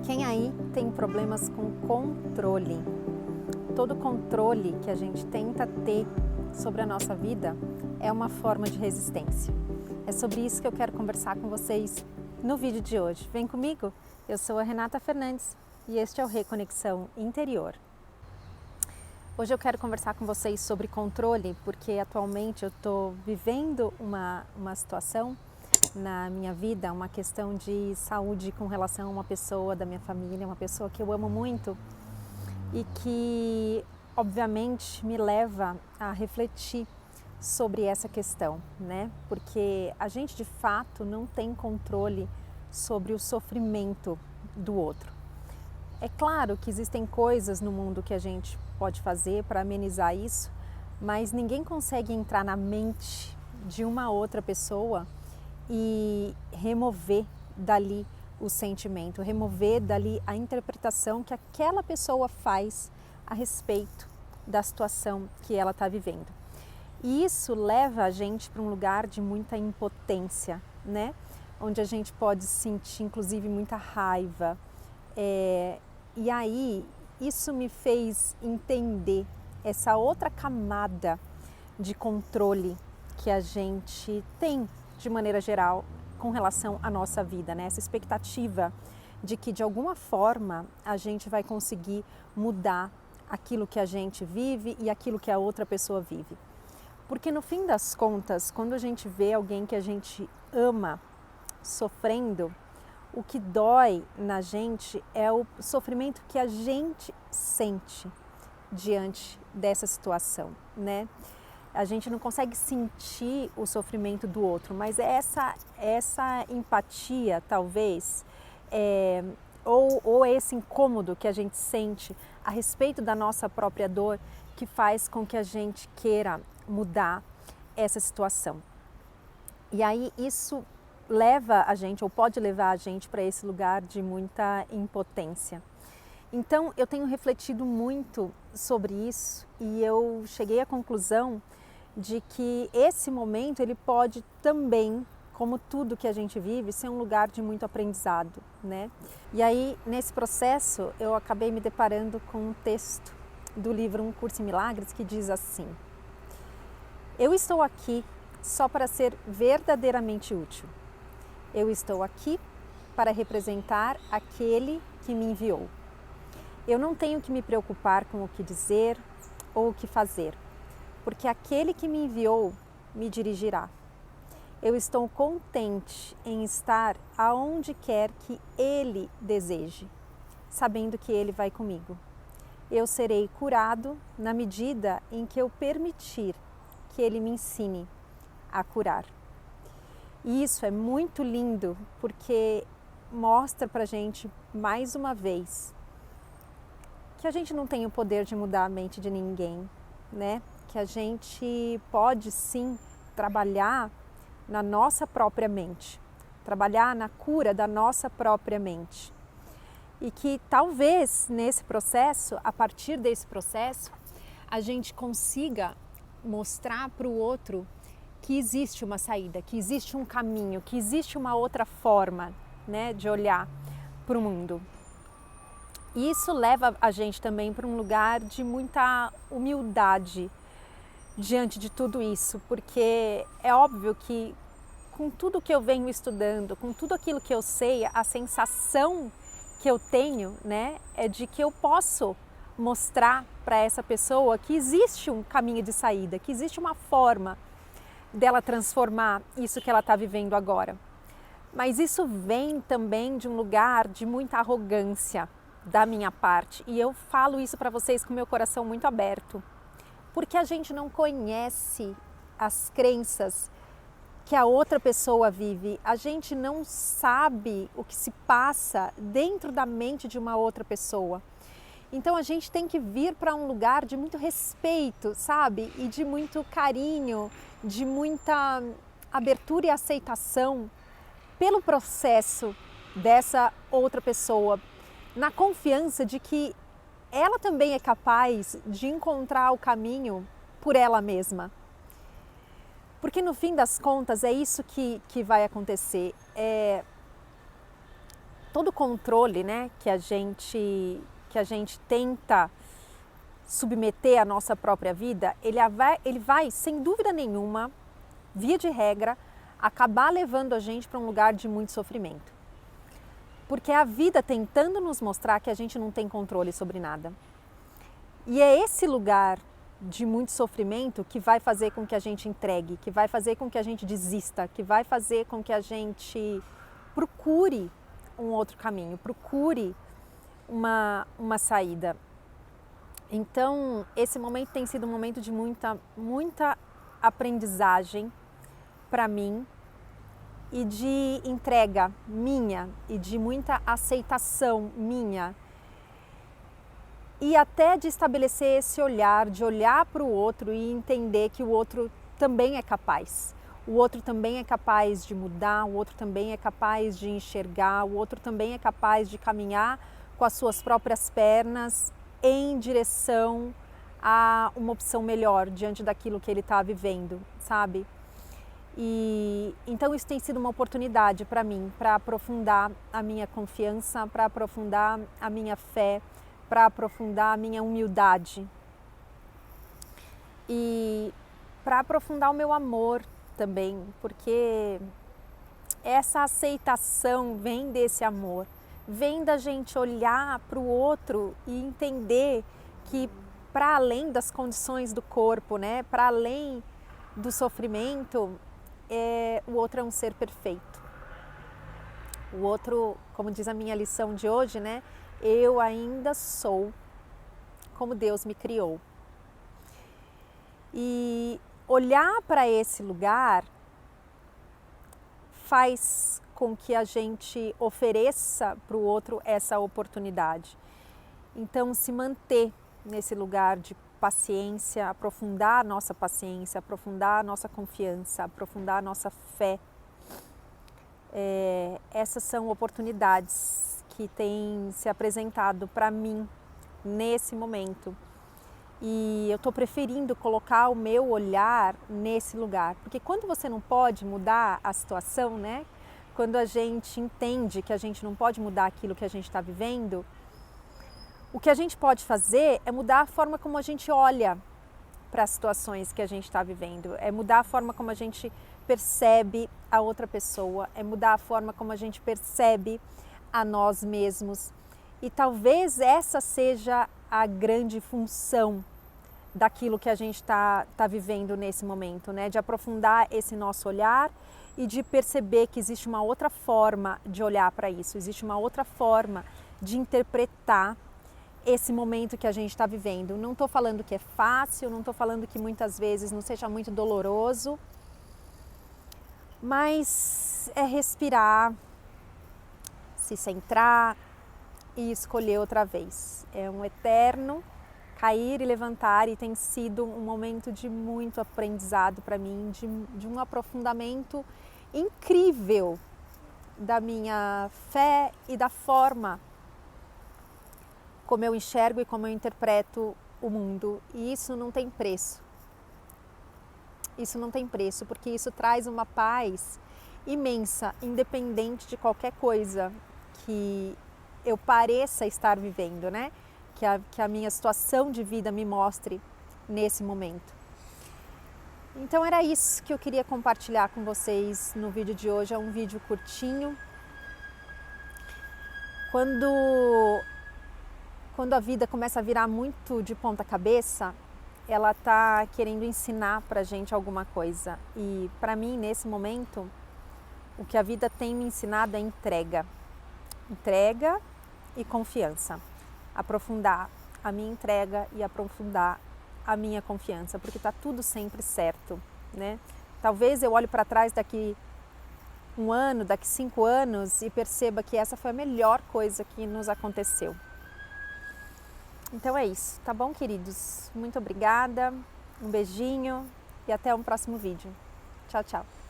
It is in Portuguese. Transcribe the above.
Quem aí tem problemas com controle? Todo controle que a gente tenta ter sobre a nossa vida é uma forma de resistência. É sobre isso que eu quero conversar com vocês no vídeo de hoje. Vem comigo? Eu sou a Renata Fernandes e este é o Reconexão Interior. Hoje eu quero conversar com vocês sobre controle porque atualmente eu estou vivendo uma situação na minha vida, uma questão de saúde com relação a uma pessoa da minha família, uma pessoa que eu amo muito e que obviamente me leva a refletir sobre essa questão, né? Porque a gente de fato não tem controle sobre o sofrimento do outro. É claro que existem coisas no mundo que a gente pode fazer para amenizar isso, mas ninguém consegue entrar na mente de uma outra pessoa e remover dali o sentimento, remover dali a interpretação que aquela pessoa faz a respeito da situação que ela está vivendo. E isso leva a gente para um lugar de muita impotência, né? Onde a gente pode sentir inclusive muita raiva. E aí isso me fez entender essa outra camada de controle que a gente tem de maneira geral com relação à nossa vida, né? Essa expectativa de que de alguma forma a gente vai conseguir mudar aquilo que a gente vive e aquilo que a outra pessoa vive. Porque no fim das contas, quando a gente vê alguém que a gente ama sofrendo, o que dói na gente é o sofrimento que a gente sente diante dessa situação, né? A gente não consegue sentir o sofrimento do outro, mas é essa empatia, talvez, ou esse incômodo que a gente sente a respeito da nossa própria dor, que faz com que a gente queira mudar essa situação. E aí isso leva a gente, ou pode levar a gente para esse lugar de muita impotência. Então eu tenho refletido muito sobre isso e eu cheguei à conclusão de que esse momento ele pode também, como tudo que a gente vive, ser um lugar de muito aprendizado, né? E aí nesse processo eu acabei me deparando com um texto do livro Um Curso em Milagres que diz assim: eu estou aqui só para ser verdadeiramente útil. Eu estou aqui para representar aquele que me enviou. Eu não tenho que me preocupar com o que dizer ou o que fazer, porque aquele que me enviou me dirigirá. Eu estou contente em estar aonde quer que Ele deseje, sabendo que Ele vai comigo. Eu serei curado na medida em que eu permitir que Ele me ensine a curar. E isso é muito lindo porque mostra pra gente mais uma vez que a gente não tem o poder de mudar a mente de ninguém, né? Que a gente pode sim trabalhar na nossa própria mente, trabalhar na cura da nossa própria mente. E que talvez nesse processo, a partir desse processo, a gente consiga mostrar para o outro que existe uma saída, que existe um caminho, que existe uma outra forma, né, de olhar para o mundo. E isso leva a gente também para um lugar de muita humildade diante de tudo isso, porque é óbvio que com tudo que eu venho estudando, com tudo aquilo que eu sei, a sensação que eu tenho, né, é de que eu posso mostrar para essa pessoa que existe um caminho de saída, que existe uma forma dela transformar isso que ela está vivendo agora. Mas isso vem também de um lugar de muita arrogância da minha parte. E eu falo isso para vocês com meu coração muito aberto. Porque a gente não conhece as crenças que a outra pessoa vive. A gente não sabe o que se passa dentro da mente de uma outra pessoa. Então a gente tem que vir para um lugar de muito respeito, sabe? E de muito carinho, de muita abertura e aceitação pelo processo dessa outra pessoa, na confiança de que ela também é capaz de encontrar o caminho por ela mesma. Porque no fim das contas é isso que vai acontecer. todo controle, né, que a gente tenta submeter à nossa própria vida, ele vai, sem dúvida nenhuma, via de regra, acabar levando a gente para um lugar de muito sofrimento. Porque é a vida tentando nos mostrar que a gente não tem controle sobre nada. E é esse lugar de muito sofrimento que vai fazer com que a gente entregue, que vai fazer com que a gente desista, que vai fazer com que a gente procure um outro caminho, procure uma saída. Então, esse momento tem sido um momento de muita aprendizagem para mim e de entrega minha e de muita aceitação minha. E até de estabelecer esse olhar, de olhar para o outro e entender que o outro também é capaz. O outro também é capaz de mudar, o outro também é capaz de enxergar, o outro também é capaz de caminhar com as suas próprias pernas em direção a uma opção melhor diante daquilo que ele está vivendo, sabe? E então isso tem sido uma oportunidade para mim, para aprofundar a minha confiança, para aprofundar a minha fé, para aprofundar a minha humildade e para aprofundar o meu amor também, porque essa aceitação vem desse amor, vem da gente olhar para o outro e entender que para além das condições do corpo, né, para além do sofrimento, o outro é um ser perfeito. O outro, como diz a minha lição de hoje, né, eu ainda sou como Deus me criou. E olhar para esse lugar faz com que a gente ofereça para o outro essa oportunidade. Então, se manter nesse lugar de paciência, aprofundar a nossa paciência, aprofundar a nossa confiança, aprofundar a nossa fé. Essas são oportunidades que têm se apresentado para mim nesse momento. E eu estou preferindo colocar o meu olhar nesse lugar. Porque quando você não pode mudar a situação, né? Quando a gente entende que a gente não pode mudar aquilo que a gente está vivendo, o que a gente pode fazer é mudar a forma como a gente olha para as situações que a gente está vivendo, é mudar a forma como a gente percebe a outra pessoa, é mudar a forma como a gente percebe a nós mesmos. E talvez essa seja a grande função daquilo que a gente está vivendo nesse momento, né? De aprofundar esse nosso olhar e de perceber que existe uma outra forma de olhar para isso, existe uma outra forma de interpretar esse momento que a gente está vivendo. Não estou falando que é fácil, não estou falando que muitas vezes não seja muito doloroso, mas é respirar, se centrar e escolher outra vez. É um eterno cair e levantar e tem sido um momento de muito aprendizado para mim, de um aprofundamento incrível da minha fé e da forma como eu enxergo e como eu interpreto o mundo. E isso não tem preço. Isso não tem preço, porque isso traz uma paz imensa, independente de qualquer coisa que eu pareça estar vivendo, né? Que a minha situação de vida me mostre nesse momento. Então era isso que eu queria compartilhar com vocês no vídeo de hoje. É um vídeo curtinho. Quando a vida começa a virar muito de ponta cabeça, ela está querendo ensinar para a gente alguma coisa. E para mim, nesse momento, o que a vida tem me ensinado é entrega. Entrega e confiança. Aprofundar a minha entrega e aprofundar a minha confiança, porque está tudo sempre certo, né? Talvez eu olhe para trás daqui 1 ano, daqui 5 anos e perceba que essa foi a melhor coisa que nos aconteceu. Então é isso, tá bom, queridos? Muito obrigada, um beijinho e até um próximo vídeo. Tchau, tchau.